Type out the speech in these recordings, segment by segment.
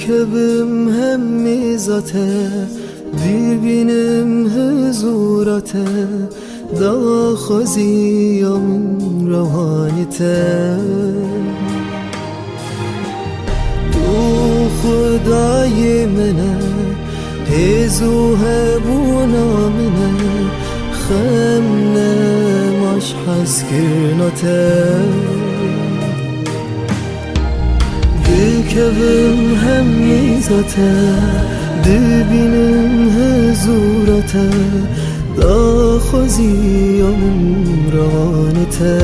kevim hem mizate Birbinem huzurate Da khaziyam rohanite Tu khudai mene Hezu hebuna mene Khemne mash haskirnate Kevim hem mizate Dibinem huzurate Da khaziyam rohanite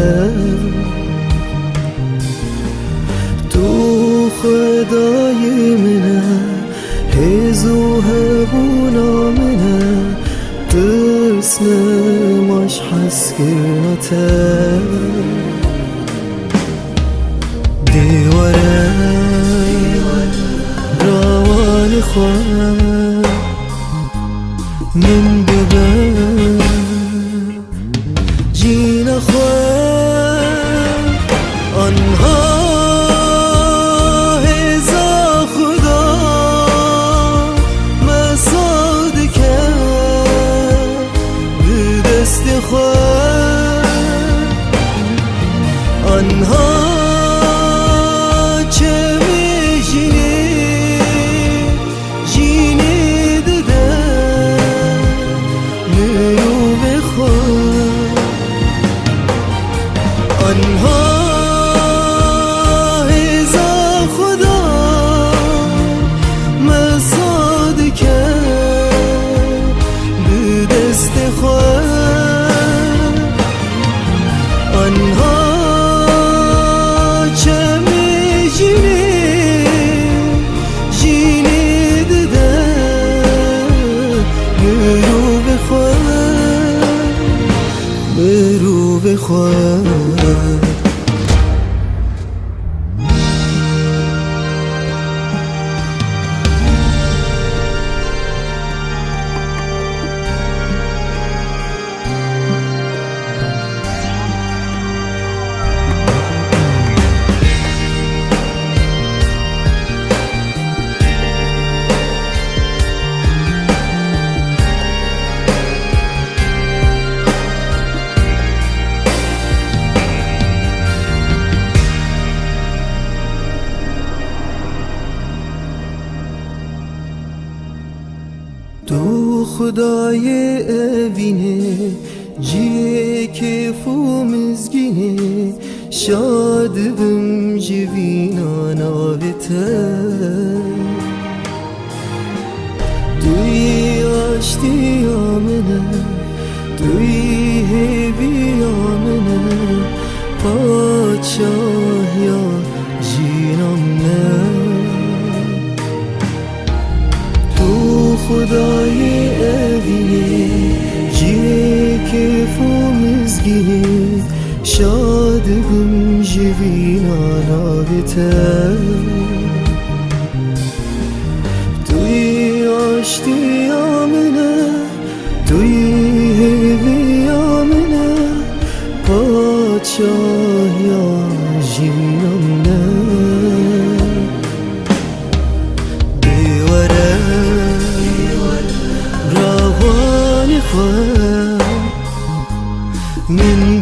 Tu khudai mene Hezu hebuna mene Tırsne mash haskirnate Divare rawani khwar Min bibe jina khwar Anha heza khuda Mesad ke Bidest khwar Anha آنها هزا خدا مساد کرد به دست خود آنها چه می‌جینی جینی دده برو به خود برو به خود تو خدای اوینه جیه که فومزگینه شاد بم جوینا ناویته توی آشتی آمنه توی هیوی آمنه پادشاه یا جینام نه خدای اوینه جیه که فومزگینه شاد گم جوینا ناویته توی آشتی آمنه توی هیوی آمنه پادشاه یا جینم نه من